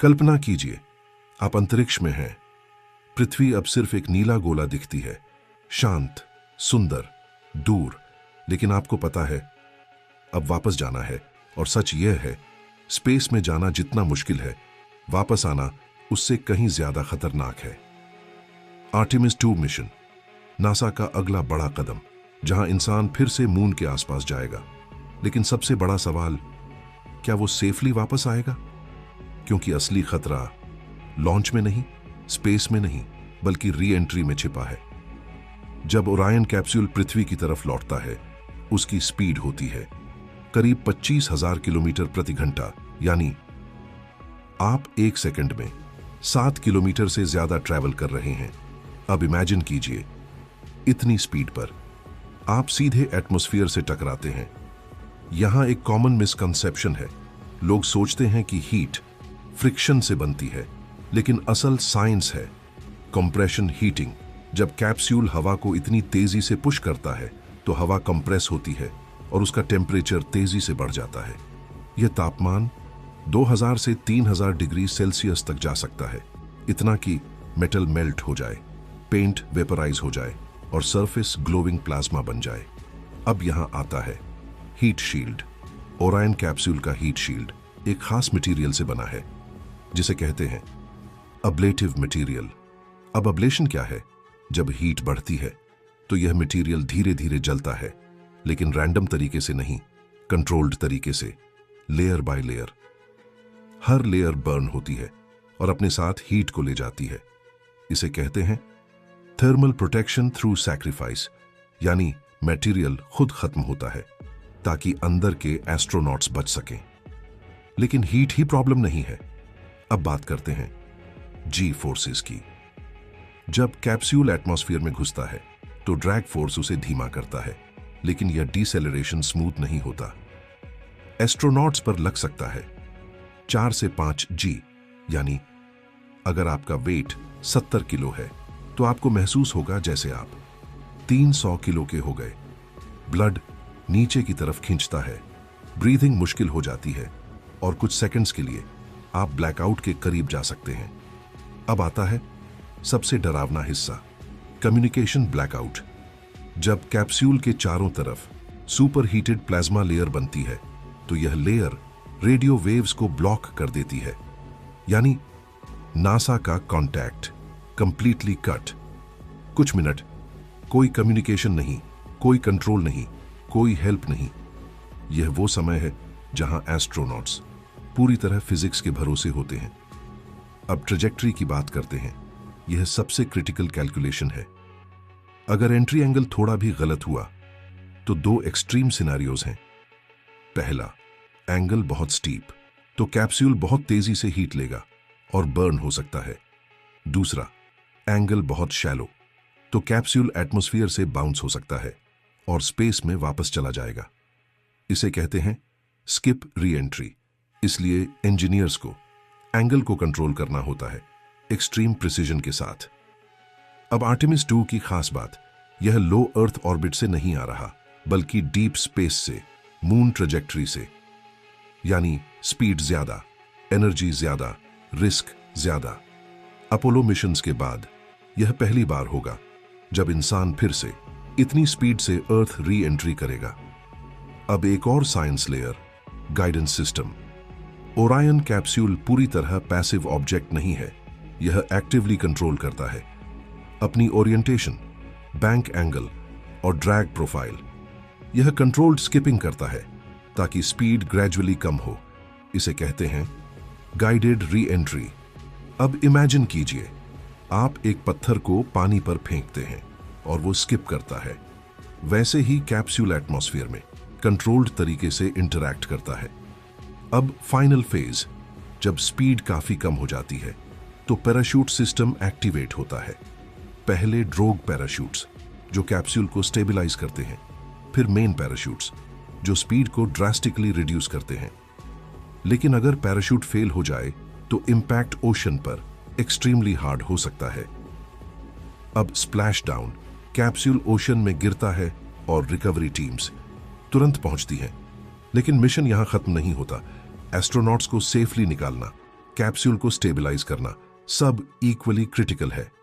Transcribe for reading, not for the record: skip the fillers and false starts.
कल्पना कीजिए, आप अंतरिक्ष में हैं। पृथ्वी अब सिर्फ एक नीला गोला दिखती है, शांत, सुंदर, दूर। लेकिन आपको पता है अब वापस जाना है, और सच यह है, स्पेस में जाना जितना मुश्किल है, वापस आना उससे कहीं ज्यादा खतरनाक है। आर्टेमिस 2 मिशन, नासा का अगला बड़ा कदम, जहां इंसान फिर से मून के आसपास जाएगा। लेकिन सबसे बड़ा सवाल, क्या वो सेफली वापस आएगा? क्योंकि असली खतरा लॉन्च में नहीं, स्पेस में नहीं, बल्कि री एंट्री में छिपा है। जब ओरायन कैप्सूल पृथ्वी की तरफ लौटता है, उसकी स्पीड होती है करीब 25,000 किलोमीटर प्रति घंटा, यानी आप एक सेकंड में 7 किलोमीटर से ज्यादा ट्रैवल कर रहे हैं। अब इमेजिन कीजिए, इतनी स्पीड पर आप सीधे एटमॉस्फेयर से टकराते हैं। यहां एक कॉमन मिसकंसेप्शन है। लोग सोचते हैं कि हीट फ्रिक्शन से बनती है, लेकिन असल साइंस है कंप्रेशन हीटिंग। जब कैप्सूल हवा को इतनी तेजी से पुश करता है तो हवा कंप्रेस होती है और उसका टेम्परेचर तेजी से बढ़ जाता है। यह तापमान 2000 से 3000 डिग्री सेल्सियस तक जा सकता है, इतना कि मेटल मेल्ट हो जाए, पेंट वेपराइज हो जाए और सरफेस ग्लोविंग प्लाज्मा बन जाए। अब यहां आता है हीट शील्ड। ओरायन कैप्सूल का हीट शील्ड एक खास मटेरियल से बना है, जिसे कहते हैं अब्लेटिव मटेरियल। अब अब्लेशन क्या है? जब हीट बढ़ती है तो यह मटेरियल धीरे धीरे जलता है, लेकिन रैंडम तरीके से नहीं, कंट्रोल्ड तरीके से, layer by layer. Her layer burn होती है और अपने साथ हीट को ले जाती है। इसे कहते हैं थर्मल प्रोटेक्शन थ्रू सैक्रिफाइस, यानी मटेरियल खुद खत्म होता है ताकि अंदर के एस्ट्रोनॉट्स बच सकें। लेकिन हीट ही प्रॉब्लम नहीं है। अब बात करते हैं जी फोर्सेस की। जब कैप्सूल एटमॉस्फेयर में घुसता है तो ड्रैग फोर्स उसे धीमा करता है, लेकिन यह डिसेलरेशन स्मूथ नहीं होता। एस्ट्रोनॉट्स पर लग सकता है 4 से 5 जी, यानी अगर आपका वेट 70 किलो है तो आपको महसूस होगा जैसे आप 300 किलो के हो गए। ब्लड नीचे की तरफ खींचता है, ब्रीथिंग मुश्किल हो जाती है और कुछ सेकंड्स के लिए आप ब्लैकआउट के करीब जा सकते हैं। अब आता है सबसे डरावना हिस्सा, कम्युनिकेशन ब्लैकआउट। जब कैप्सूल के चारों तरफ सुपर हीटेड प्लाज्मा लेयर बनती है तो यह लेयर रेडियो वेव्स को ब्लॉक कर देती है, यानी नासा का कांटेक्ट कंप्लीटली कट। कुछ मिनट कोई कम्युनिकेशन नहीं, कोई कंट्रोल नहीं, कोई हेल्प नहीं। यह वो समय है जहां एस्ट्रोनॉट्स पूरी तरह फिजिक्स के भरोसे होते हैं। अब ट्रेजेक्टरी की बात करते हैं। यह सबसे क्रिटिकल कैलकुलेशन है। अगर एंट्री एंगल थोड़ा भी गलत हुआ तो 2 एक्सट्रीम सिनेरियोज हैं। पहला, एंगल बहुत स्टीप, तो कैप्सूल बहुत तेजी से हीट लेगा और बर्न हो सकता है। दूसरा, एंगल बहुत शैलो, तो कैप्सूल एटमॉस्फेयर से बाउंस हो सकता है और स्पेस में वापस चला जाएगा। इसे कहते हैं स्किप री एंट्री। इसलिए इंजीनियर्स को एंगल को कंट्रोल करना होता है एक्सट्रीम प्रिसीजन के साथ। अब आर्टेमिस 2 की खास बात, यह लो अर्थ ऑर्बिट से नहीं आ रहा, बल्कि डीप स्पेस से, मून ट्रेजेक्टरी से। यानी स्पीड ज्यादा, एनर्जी ज्यादा, रिस्क ज्यादा। अपोलो मिशंस के बाद यह पहली बार होगा जब इंसान फिर से इतनी स्पीड से अर्थ री एंट्री करेगा। अब एक और science layer, guidance system. Orion capsule पूरी तरह पैसिव ऑब्जेक्ट नहीं है, यह एक्टिवली कंट्रोल करता है अपनी ओरिएंटेशन, बैंक एंगल और ड्रैग प्रोफाइल। यह कंट्रोल्ड स्किपिंग करता है ताकि स्पीड ग्रेजुअली कम हो। इसे कहते हैं गाइडेड री एंट्री। अब इमेजिन कीजिए, आप एक पत्थर को पानी पर फेंकते हैं और वो स्किप करता है। वैसे ही कैप्सूल एटमॉस्फेयर में कंट्रोल्ड तरीके से इंटरैक्ट करता है। अब फाइनल फेज, जब स्पीड काफी कम हो जाती है तो पैराशूट सिस्टम एक्टिवेट होता है। पहले ड्रोग पैराशूट्स जो कैप्सूल को स्टेबलाइज करते हैं, फिर मेन पैराशूट्स जो स्पीड को ड्रास्टिकली रिड्यूस करते हैं। लेकिन अगर पैराशूट फेल हो जाए तो इंपैक्ट ओशन पर एक्सट्रीमली हार्ड हो सकता है। अब स्प्लैश डाउन, कैप्सूल ओशन में गिरता है और रिकवरी टीम्स तुरंत पहुंचती हैं। लेकिन मिशन यहां खत्म नहीं होता। एस्ट्रोनॉट्स को सेफली निकालना कैप्सूल को स्टेबलाइज करना, सब इक्वली क्रिटिकल है।